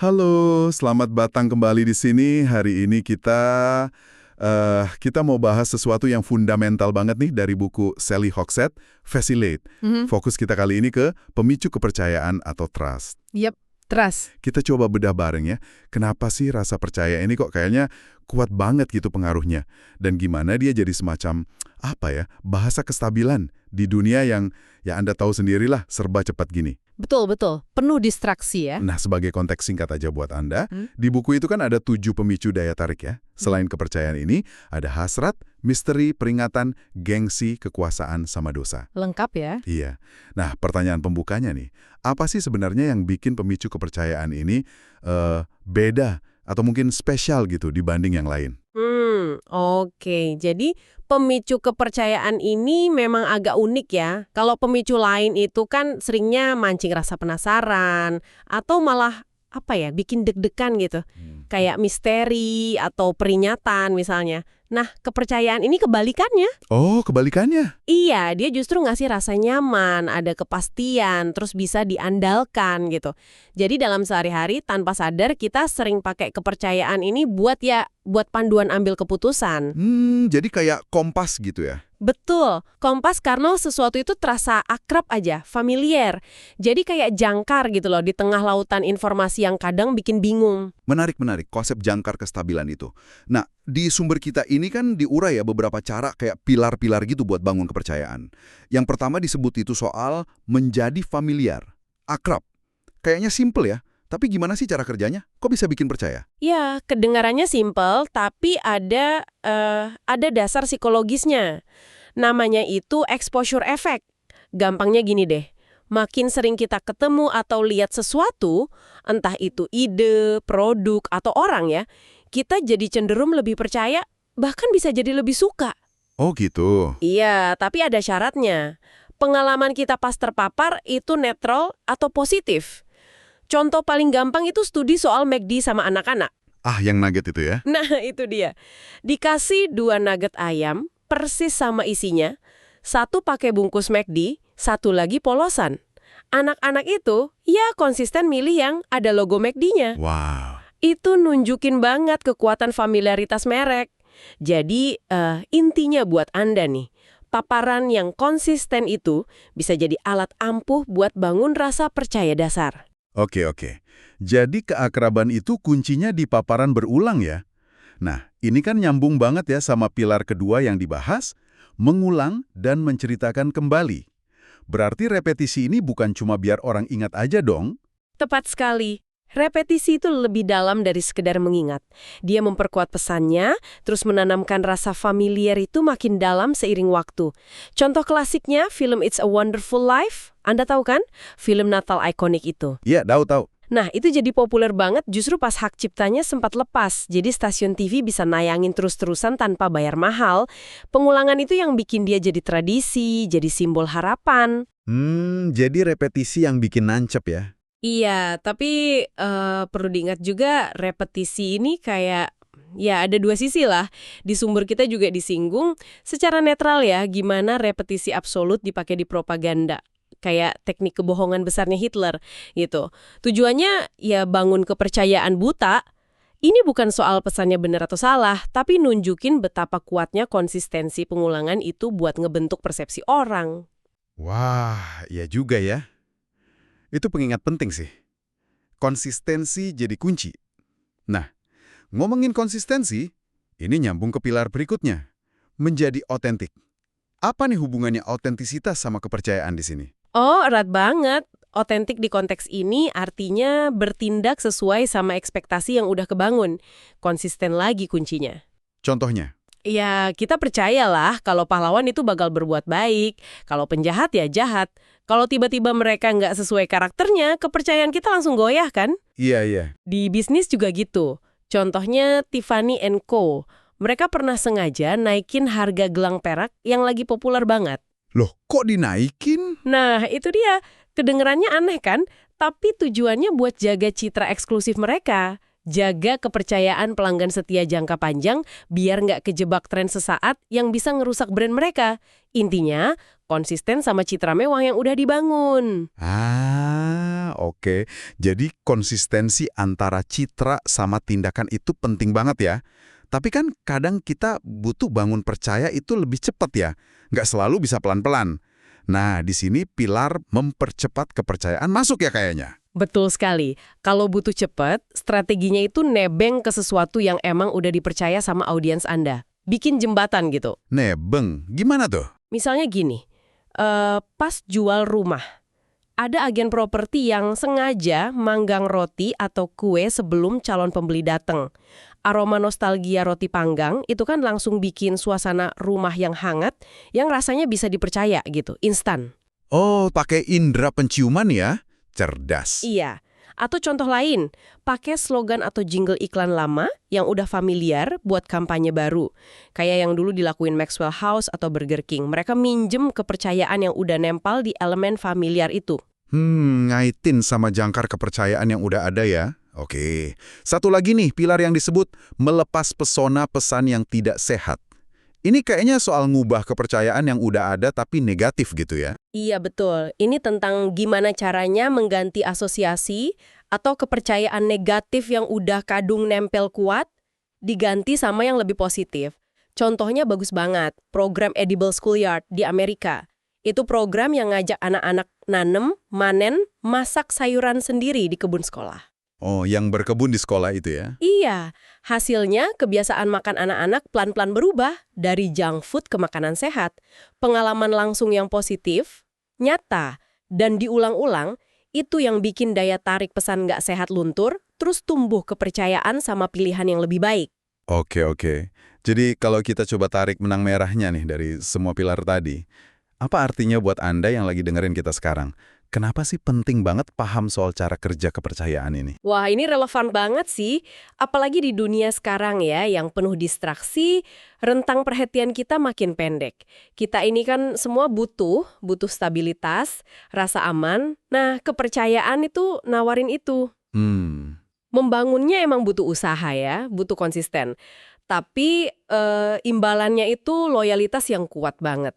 Halo, selamat datang kembali di sini. Hari ini kita mau bahas sesuatu yang fundamental banget nih dari buku Sally Hogshead, Facilitate. Mhm. Fokus kita kali ini ke pemicu kepercayaan atau trust. Yep, trust. Kita coba bedah bareng ya, kenapa sih rasa percaya ini kok kayaknya kuat banget gitu pengaruhnya? Dan gimana dia jadi semacam, bahasa kestabilan di dunia yang, ya Anda tahu sendirilah, serba cepat gini. Betul, betul. Penuh distraksi ya. Nah, sebagai konteks singkat aja buat Anda, Hmm? di buku itu kan ada 7 pemicu daya tarik ya. Selain kepercayaan ini, ada hasrat, misteri, peringatan, gengsi, kekuasaan, sama dosa. Lengkap ya. Iya. Nah, pertanyaan pembukanya nih, apa sih sebenarnya yang bikin pemicu kepercayaan ini beda atau mungkin spesial gitu dibanding yang lain? Oke. Jadi pemicu kepercayaan ini memang agak unik ya. Kalau pemicu lain itu kan seringnya mancing rasa penasaran atau malah bikin deg-degan gitu. Kayak misteri atau peringatan misalnya. Nah, kepercayaan ini kebalikannya. Oh, kebalikannya. Iya, dia justru ngasih rasa nyaman, ada kepastian, terus bisa diandalkan gitu. Jadi dalam sehari-hari tanpa sadar kita sering pakai kepercayaan ini buat panduan ambil keputusan. Jadi kayak kompas gitu ya. Betul, kompas karena sesuatu itu terasa akrab aja, familiar. Jadi kayak jangkar gitu loh di tengah lautan informasi yang kadang bikin bingung. Menarik, konsep jangkar kestabilan itu. Nah, di sumber kita ini kan diurai ya beberapa cara kayak pilar-pilar gitu buat bangun kepercayaan. Yang pertama disebut itu soal menjadi familiar, akrab. Kayaknya simple ya, tapi gimana sih cara kerjanya? Kok bisa bikin percaya? Ya, kedengarannya simple, tapi ada dasar psikologisnya. Namanya itu exposure effect. Gampangnya gini deh. Makin sering kita ketemu atau lihat sesuatu, entah itu ide, produk, atau orang ya, kita jadi cenderung lebih percaya, bahkan bisa jadi lebih suka. Oh gitu. Iya, tapi ada syaratnya. Pengalaman kita pas terpapar itu netral atau positif. Contoh paling gampang itu studi soal McD sama anak-anak. Ah, yang nugget itu ya? Nah, itu dia. Dikasih 2 nugget ayam, persis sama isinya. Satu pakai bungkus McD, satu lagi polosan. Anak-anak itu, ya konsisten milih yang ada logo McD-nya. Wow. Itu nunjukin banget kekuatan familiaritas merek. Jadi, intinya buat Anda nih, paparan yang konsisten itu bisa jadi alat ampuh buat bangun rasa percaya dasar. Oke. Jadi keakraban itu kuncinya di paparan berulang ya? Nah, ini kan nyambung banget ya sama pilar kedua yang dibahas, mengulang dan menceritakan kembali. Berarti repetisi ini bukan cuma biar orang ingat aja dong? Tepat sekali. Repetisi itu lebih dalam dari sekedar mengingat. Dia memperkuat pesannya, terus menanamkan rasa familiar itu makin dalam seiring waktu. Contoh klasiknya, film It's a Wonderful Life. Anda tahu kan? Film Natal ikonik itu. Iya, tahu. Nah, itu jadi populer banget justru pas hak ciptanya sempat lepas. Jadi stasiun TV bisa nayangin terus-terusan tanpa bayar mahal. Pengulangan itu yang bikin dia jadi tradisi, jadi simbol harapan. Jadi repetisi yang bikin nancep ya? Iya, tapi perlu diingat juga repetisi ini kayak, ya ada 2 sisi lah. Di sumber kita juga disinggung secara netral ya, gimana repetisi absolut dipakai di propaganda. Kayak teknik kebohongan besarnya Hitler gitu. Tujuannya ya bangun kepercayaan buta. Ini bukan soal pesannya benar atau salah, tapi nunjukin betapa kuatnya konsistensi pengulangan itu buat ngebentuk persepsi orang. Wah, iya juga ya. Itu pengingat penting sih. Konsistensi jadi kunci. Nah, ngomongin konsistensi, ini nyambung ke pilar berikutnya. Menjadi otentik. Apa nih hubungannya otentisitas sama kepercayaan di sini? Oh, erat banget. Otentik di konteks ini artinya bertindak sesuai sama ekspektasi yang udah kebangun. Konsisten lagi kuncinya. Contohnya? Ya, kita percayalah kalau pahlawan itu bakal berbuat baik. Kalau penjahat ya jahat. Kalau tiba-tiba mereka nggak sesuai karakternya, kepercayaan kita langsung goyah kan? Iya. Di bisnis juga gitu. Contohnya Tiffany & Co. Mereka pernah sengaja naikin harga gelang perak yang lagi populer banget. Loh, kok dinaikin? Nah, itu dia. Kedengerannya aneh kan? Tapi tujuannya buat jaga citra eksklusif mereka. Jaga kepercayaan pelanggan setia jangka panjang biar nggak kejebak tren sesaat yang bisa ngerusak brand mereka. Intinya, konsisten sama citra mewah yang udah dibangun. Oke. Jadi konsistensi antara citra sama tindakan itu penting banget ya. Tapi kan kadang kita butuh bangun percaya itu lebih cepat ya. Nggak selalu bisa pelan-pelan. Nah, di sini pilar mempercepat kepercayaan masuk ya kayaknya. Betul sekali. Kalau butuh cepat, strateginya itu nebeng ke sesuatu yang emang udah dipercaya sama audiens Anda. Bikin jembatan gitu. Nebeng, gimana tuh? Misalnya gini, pas jual rumah, ada agen properti yang sengaja manggang roti atau kue sebelum calon pembeli datang. Aroma nostalgia roti panggang itu kan langsung bikin suasana rumah yang hangat, yang rasanya bisa dipercaya gitu, instan. Oh, pakai indera penciuman ya? Cerdas. Iya. Atau contoh lain, pakai slogan atau jingle iklan lama yang udah familiar buat kampanye baru. Kayak yang dulu dilakuin Maxwell House atau Burger King. Mereka minjem kepercayaan yang udah nempel di elemen familiar itu. Ngaitin sama jangkar kepercayaan yang udah ada ya? Oke. Satu lagi nih, pilar yang disebut melepas pesona pesan yang tidak sehat. Ini kayaknya soal ngubah kepercayaan yang udah ada tapi negatif gitu ya? Iya betul, ini tentang gimana caranya mengganti asosiasi atau kepercayaan negatif yang udah kadung nempel kuat, diganti sama yang lebih positif. Contohnya bagus banget, program Edible Schoolyard di Amerika. Itu program yang ngajak anak-anak nanem, manen, masak sayuran sendiri di kebun sekolah. Oh, yang berkebun di sekolah itu ya? Iya, hasilnya kebiasaan makan anak-anak pelan-pelan berubah dari junk food ke makanan sehat. Pengalaman langsung yang positif, nyata, dan diulang-ulang, itu yang bikin daya tarik pesan nggak sehat luntur, terus tumbuh kepercayaan sama pilihan yang lebih baik. Oke. Jadi kalau kita coba tarik benang merahnya nih dari semua pilar tadi, apa artinya buat Anda yang lagi dengerin kita sekarang? Kenapa sih penting banget paham soal cara kerja kepercayaan ini? Wah, ini relevan banget sih. Apalagi di dunia sekarang ya, yang penuh distraksi, rentang perhatian kita makin pendek. Kita ini kan semua butuh stabilitas, rasa aman. Nah, kepercayaan itu nawarin itu. Membangunnya emang butuh usaha ya, butuh konsisten. Tapi imbalannya itu loyalitas yang kuat banget.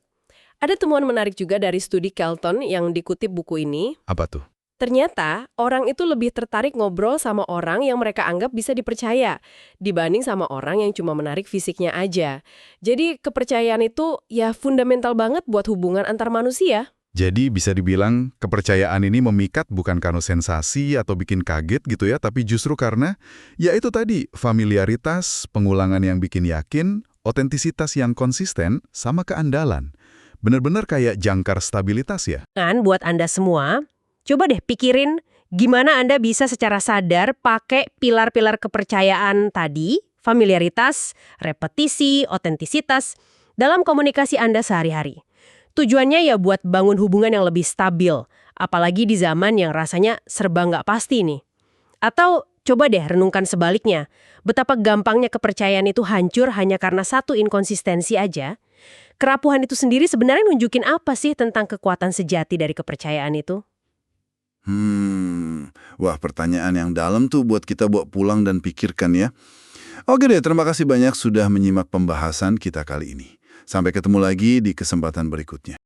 Ada temuan menarik juga dari studi Kelton yang dikutip buku ini. Apa tuh? Ternyata, orang itu lebih tertarik ngobrol sama orang yang mereka anggap bisa dipercaya, dibanding sama orang yang cuma menarik fisiknya aja. Jadi, kepercayaan itu ya fundamental banget buat hubungan antar manusia. Jadi bisa dibilang kepercayaan ini memikat bukan karena sensasi atau bikin kaget gitu ya, tapi justru karena ya itu tadi, familiaritas, pengulangan yang bikin yakin, otentisitas yang konsisten, sama keandalan. Benar-benar kayak jangkar stabilitas ya. Kan buat Anda semua, coba deh pikirin gimana Anda bisa secara sadar pakai pilar-pilar kepercayaan tadi, familiaritas, repetisi, otentisitas, dalam komunikasi Anda sehari-hari. Tujuannya ya buat bangun hubungan yang lebih stabil, apalagi di zaman yang rasanya serba nggak pasti nih. Atau coba deh renungkan sebaliknya, betapa gampangnya kepercayaan itu hancur hanya karena satu inkonsistensi aja. Kerapuhan itu sendiri sebenarnya nunjukin apa sih tentang kekuatan sejati dari kepercayaan itu? Wah, pertanyaan yang dalam tuh buat kita bawa pulang dan pikirkan ya. Oke deh, terima kasih banyak sudah menyimak pembahasan kita kali ini. Sampai ketemu lagi di kesempatan berikutnya.